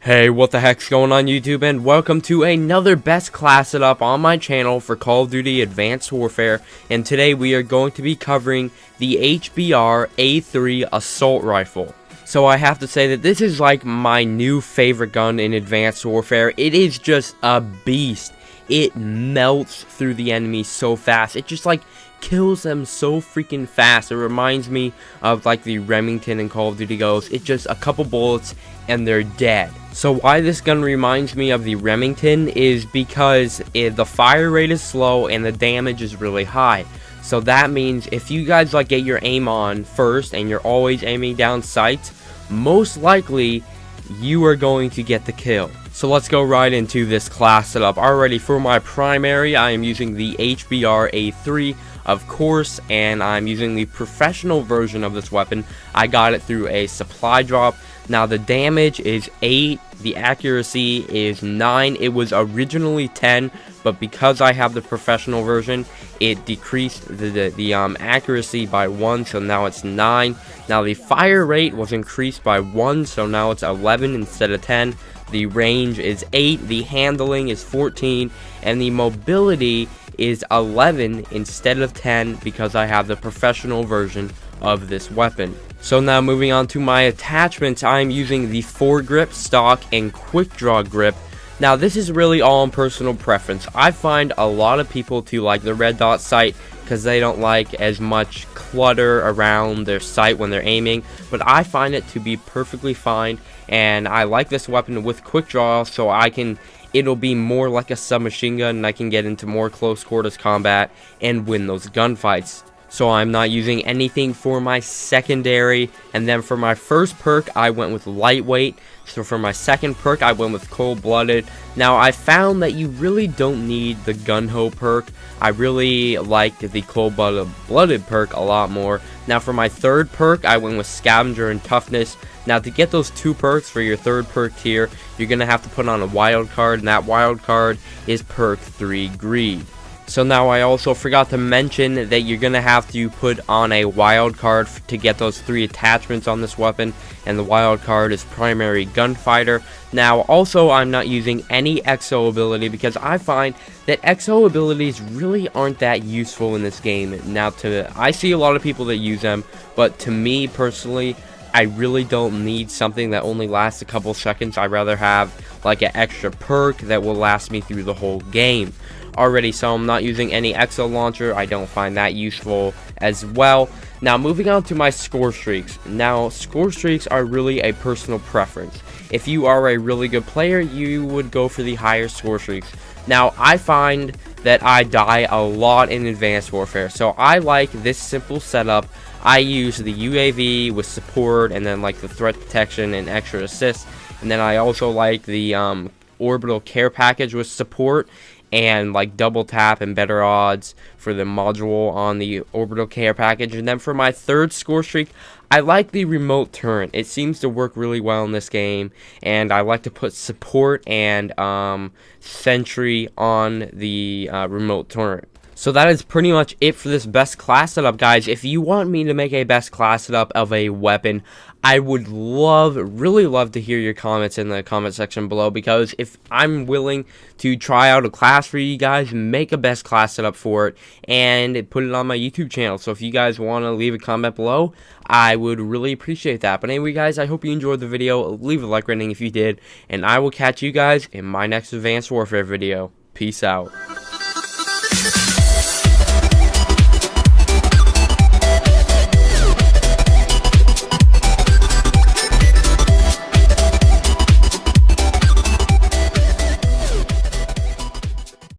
Hey, what the heck's going on YouTube, and welcome to another best class setup on my channel for Call of Duty Advanced Warfare. And today we are going to be covering the HBRa3 assault rifle. So I have to say that this is like my new favorite gun in Advanced Warfare. It is just a beast. It melts through the enemy so fast. It just like kills them so freaking fast. It reminds me of like the Remington in Call of Duty Ghosts. It's just a couple bullets and they're dead. So why this gun reminds me of the Remington is because the fire rate is slow and the damage is really high. So that means if you guys like get your aim on first and you're always aiming down sights, most likely you are going to get the kill. So let's go right into this class setup. Already for my primary, I am using the HBRa3, of course, and I'm using the professional version of this weapon. I got it through a supply drop. Now the damage is 8, the accuracy is 9. It was originally 10, but because I have the professional version, it decreased the accuracy by 1, so now it's 9. Now the fire rate was increased by 1, so now it's 11 instead of 10. The range is 8, the handling is 14, and the mobility is 11 instead of 10 because I have the professional version of this weapon. So now moving on to my attachments, I'm using the foregrip, stock, and quick draw grip. Now this is really all in personal preference. I find a lot of people to like the red dot sight because they don't like as much clutter around their sight when they're aiming, but I find it to be perfectly fine, and I like this weapon with quick draw so it'll be more like a submachine gun and I can get into more close quarters combat and win those gunfights. So I'm not using anything for my secondary, and then for my first perk I went with lightweight. So for my second perk I went with cold-blooded. Now I found that you really don't need the gun-ho perk. I really liked the cold-blooded perk a lot more. Now for my third perk I went with scavenger and toughness. Now to get those two perks for your third perk tier, you're going to have to put on a wild card, and that wild card is perk 3 greed. So now I also forgot to mention that you're going to have to put on a wild card to get those 3 attachments on this weapon, and the wild card is primary gunfighter. Now also I'm not using any XO ability because I find that XO abilities really aren't that useful in this game. Now I see a lot of people that use them, but to me personally, I really don't need something that only lasts a couple seconds. I'd rather have like an extra perk that will last me through the whole game. Already, so I'm not using any exo launcher. I don't find that useful as well. Now moving on to my score streaks. Now score streaks are really a personal preference. If you are a really good player, you would go for the higher score streaks. Now I find that I die a lot in Advanced Warfare, so I like this simple setup. I use the UAV with support and then like the threat detection and extra assist, and then I also like the orbital care package with support and like double tap and better odds for the module on the orbital care package. And then for my third score streak, I like the remote turret. It seems to work really well in this game, and I like to put support and sentry on the remote turret. So that is pretty much it for this best class setup, guys. If you want me to make a best class setup of a weapon, I would really love to hear your comments in the comment section below, because if I'm willing to try out a class for you guys, make a best class setup for it, and put it on my YouTube channel. So if you guys want to leave a comment below, I would really appreciate that. But anyway, guys, I hope you enjoyed the video. Leave a like rating if you did, and I will catch you guys in my next Advanced Warfare video. Peace out.